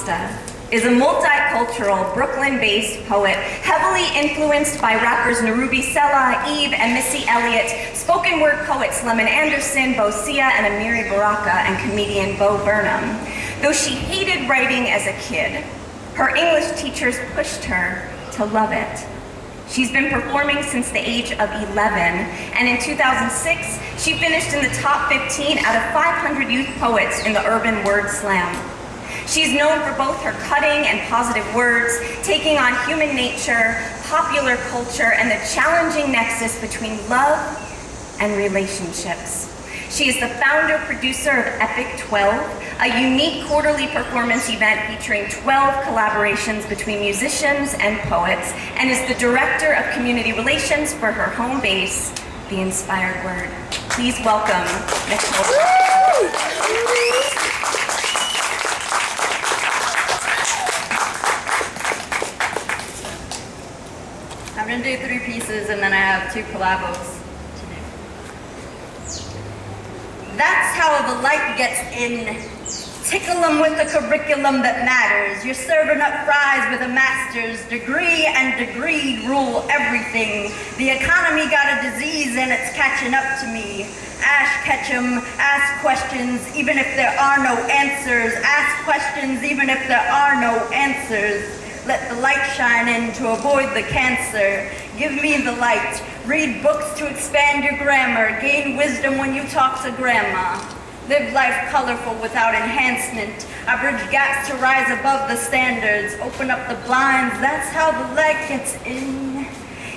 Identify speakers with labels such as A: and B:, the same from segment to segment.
A: Acosta is a multicultural, Brooklyn-based poet, heavily influenced by rappers Narubi Sella, Eve, and Missy Elliott, spoken word poets Lemon Anderson, Bo Sia, and Amiri Baraka, and comedian Bo Burnham. Though she hated writing as a kid, her English teachers pushed her to love it. She's been performing since the age of 11, and in 2006, she finished in the top 15 out of 500 youth poets in the Urban Word Slam. She's known for both her cutting and positive words, taking on human nature, popular culture, and the challenging nexus between love and relationships. She is the founder-producer of Epic 12, a unique quarterly performance event featuring 12 collaborations between musicians and poets, and is the director of community relations for her home base, The Inspired Word. Please welcome Nichole.
B: I'm going to do 3 pieces and then I have 2 collabos to do. That's how the light gets in. Tickle them with the curriculum that matters. You're serving up fries with a master's degree, and degree rule everything. The economy got a disease and it's catching up to me. Ash Ketchum, ask questions even if there are no answers. Ask questions even if there are no answers. Let the light shine in to avoid the cancer. Give me the light. Read books to expand your grammar. Gain wisdom when you talk to grandma. Live life colorful without enhancement. I bridge gaps to rise above the standards. Open up the blinds. That's how the light gets in.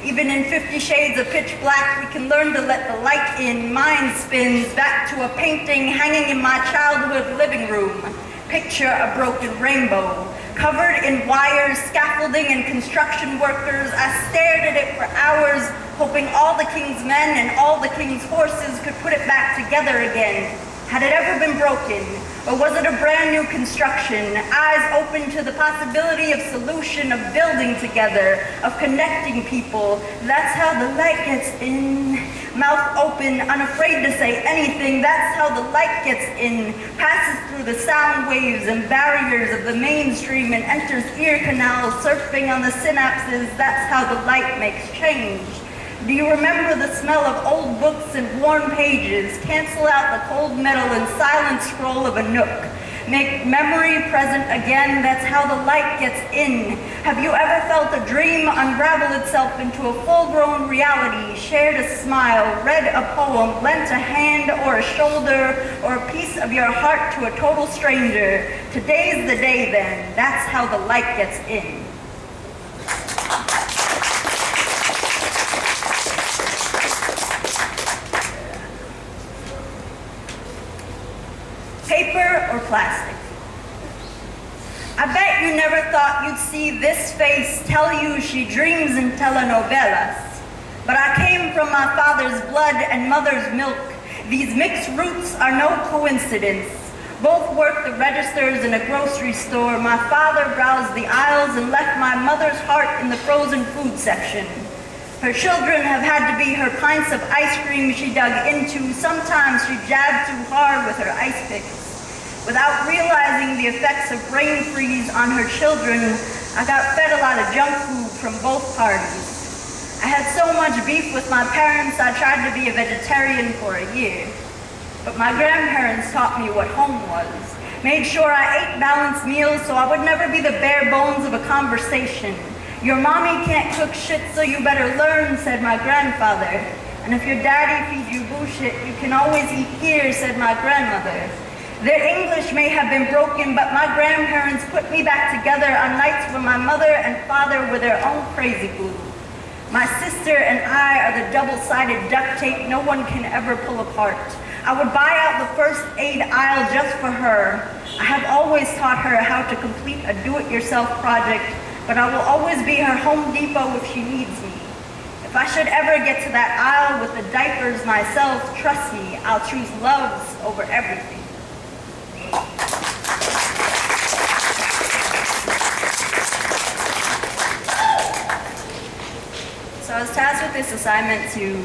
B: Even in 50 Shades of Pitch Black, we can learn to let the light in. Mind spins back to a painting hanging in my childhood living room. Picture a broken rainbow. Covered in wires, scaffolding, and construction workers, I stared at it for hours, hoping all the king's men and all the king's horses could put it back together again. Had it ever been broken? Or was it a brand new construction? Eyes open to the possibility of solution, of building together, of connecting people. That's how the light gets in. Mouth open, unafraid to say anything. That's how the light gets in. Passes through the sound waves and barriers of the mainstream and enters ear canals, surfing on the synapses. That's how the light makes change. Do you remember the smell of old books and worn pages? Cancel out the cold metal and silent scroll of a nook. Make memory present again. That's how the light gets in. Have you ever felt a dream unravel itself into a full-grown reality? Shared a smile, read a poem, lent a hand or a shoulder or a piece of your heart to a total stranger? Today's the day then. That's how the light gets in. Paper or plastic? I bet you never thought you'd see this face tell you she dreams in telenovelas. But I came from my father's blood and mother's milk. These mixed roots are no coincidence. Both worked the registers in a grocery store. My father browsed the aisles and left my mother's heart in the frozen food section. Her children have had to be her pints of ice cream she dug into. Sometimes she jabbed too hard with her ice picks. Without realizing the effects of brain freeze on her children, I got fed a lot of junk food from both parties. I had so much beef with my parents, I tried to be a vegetarian for a year. But my grandparents taught me what home was. Made sure I ate balanced meals so I would never be the bare bones of a conversation. Your mommy can't cook shit, so you better learn, said my grandfather. And if your daddy feeds you bullshit, you can always eat here, said my grandmother. Their English may have been broken, but my grandparents put me back together on nights when my mother and father were their own crazy glue. My sister and I are the double-sided duct tape no one can ever pull apart. I would buy out the first aid aisle just for her. I have always taught her how to complete a do-it-yourself project, but I will always be her Home Depot if she needs me. If I should ever get to that aisle with the diapers myself, trust me, I'll choose loves over everything. So I was tasked with this assignment to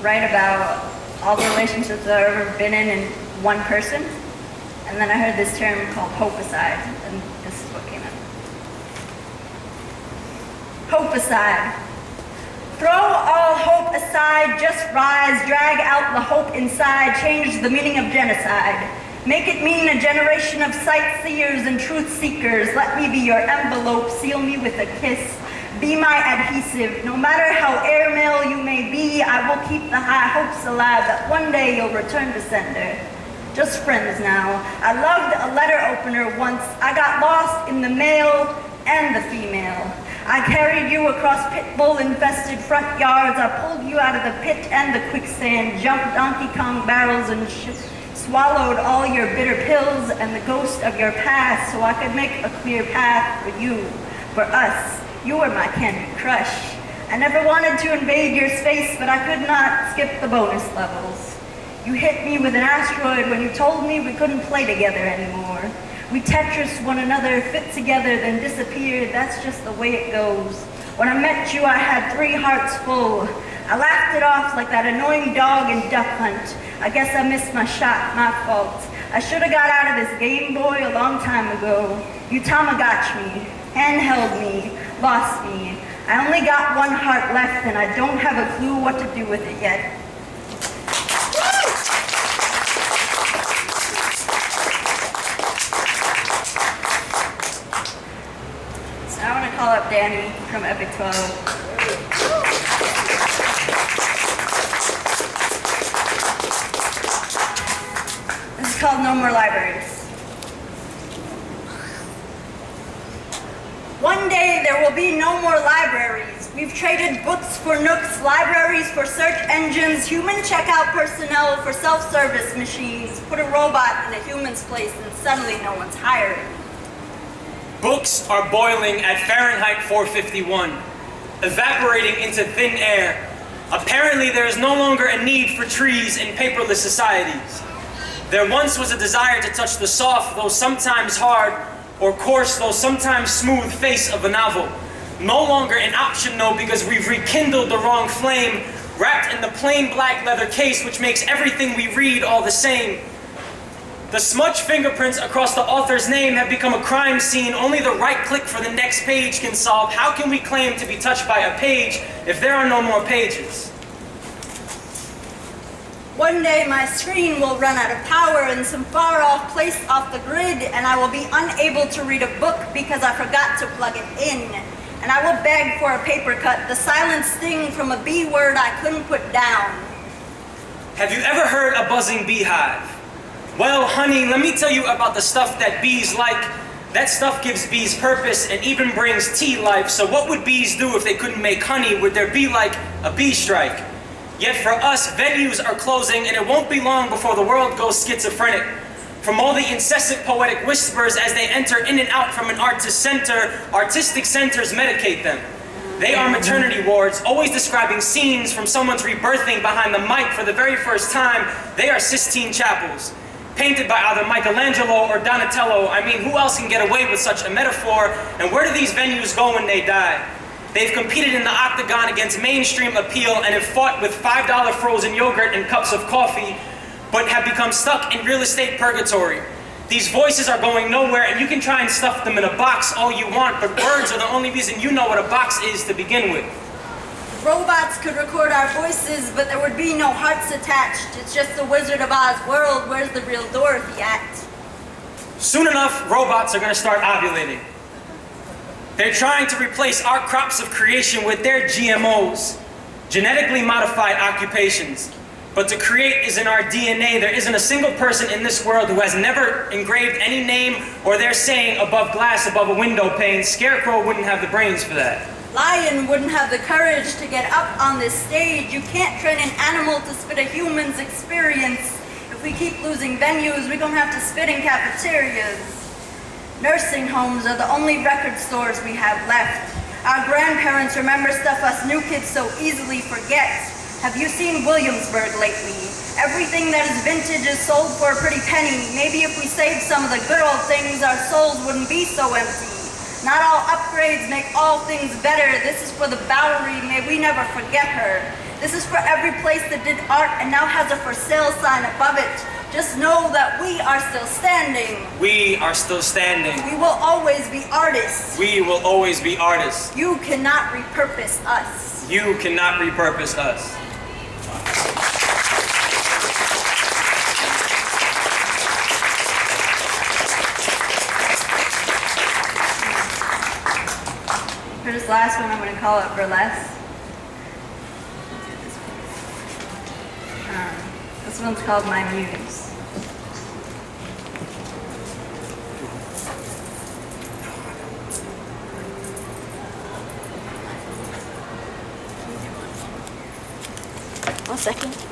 B: write about all the relationships that I've ever been in one person. And then I heard this term called hopeicide, and this is what came out. Hopeicide. Throw all hope aside, just rise, drag out the hope inside, change the meaning of genocide. Make it mean a generation of sightseers and truth seekers. Let me be your envelope, seal me with a kiss. Be my adhesive. No matter how airmail you may be, I will keep the high hopes alive that one day you'll return to sender. Just friends now. I loved a letter opener once. I got lost in the male and the female. I carried you across pit bull infested front yards. I pulled you out of the pit and the quicksand, jumped Donkey Kong barrels and swallowed all your bitter pills and the ghost of your past so I could make a clear path for you, for us. You were my Candy Crush. I never wanted to invade your space, but I could not skip the bonus levels. You hit me with an asteroid when you told me we couldn't play together anymore. We Tetris one another, fit together, then disappeared. That's just the way it goes. When I met you, I had 3 hearts full. I laughed it off like that annoying dog in Duck Hunt. I guess I missed my shot, my fault. I should have got out of this Game Boy a long time ago. You Tamagotchi me, handheld me, lost me. I only got 1 heart left and I don't have a clue what to do with it yet. So I want to call up Danny from Epic 12. This is called No More Libraries. One day there will be no more libraries. We've traded books for nooks, libraries for search engines, human checkout personnel for self-service machines. Put a robot in a human's place and suddenly no one's hiring.
C: Books are boiling at Fahrenheit 451, evaporating into thin air. Apparently there is no longer a need for trees in paperless societies. There once was a desire to touch the soft, though sometimes hard, or coarse, though sometimes smooth face of a novel. No longer an option, though, because we've rekindled the wrong flame, wrapped in the plain black leather case, which makes everything we read all the same. The smudged fingerprints across the author's name have become a crime scene only the right click for the next page can solve. How can we claim to be touched by a page if there are no more pages?
B: One day my screen will run out of power in some far-off place off the grid, and I will be unable to read a book because I forgot to plug it in. And I will beg for a paper cut, the silent sting from a B word I couldn't put down.
C: Have you ever heard a buzzing beehive? Well, honey, let me tell you about the stuff that bees like. That stuff gives bees purpose and even brings tea life. So what would bees do if they couldn't make honey? Would there be like a bee strike? Yet for us, venues are closing, and it won't be long before the world goes schizophrenic. From all the incessant poetic whispers as they enter in and out from an artist center, artistic centers medicate them. They are maternity wards, always describing scenes from someone's rebirthing behind the mic for the very first time. They are Sistine Chapels, painted by either Michelangelo or Donatello. I mean, who else can get away with such a metaphor? And where do these venues go when they die? They've competed in the octagon against mainstream appeal and have fought with $5 frozen yogurt and cups of coffee, but have become stuck in real estate purgatory. These voices are going nowhere, and you can try and stuff them in a box all you want, but words are the only reason you know what a box is to begin with.
B: Robots could record our voices, but there would be no hearts attached. It's just the Wizard of Oz world. Where's the real Dorothy at?
C: Soon enough, robots are going to start ovulating. They're trying to replace our crops of creation with their GMOs, genetically modified occupations. But to create is in our DNA. There isn't a single person in this world who has never engraved any name or their saying above glass, above a window pane. Scarecrow wouldn't have the brains for that.
B: Lion wouldn't have the courage to get up on this stage. You can't train an animal to spit a human's experience. If we keep losing venues, we're gonna have to spit in cafeterias. Nursing homes are the only record stores we have left. Our grandparents remember stuff us new kids so easily forget. Have you seen Williamsburg lately? Everything that is vintage is sold for a pretty penny. Maybe if we saved some of the good old things, our souls wouldn't be so empty. Not all upgrades make all things better. This is for the Bowery, may we never forget her. This is for every place that did art and now has a for sale sign above it. Just know that we are still standing.
C: We are still standing.
B: We will always be artists.
C: We will always be artists.
B: You cannot repurpose us.
C: You cannot repurpose us.
B: For this last one, I'm going to call it Verless. This one's called My Muse. One second.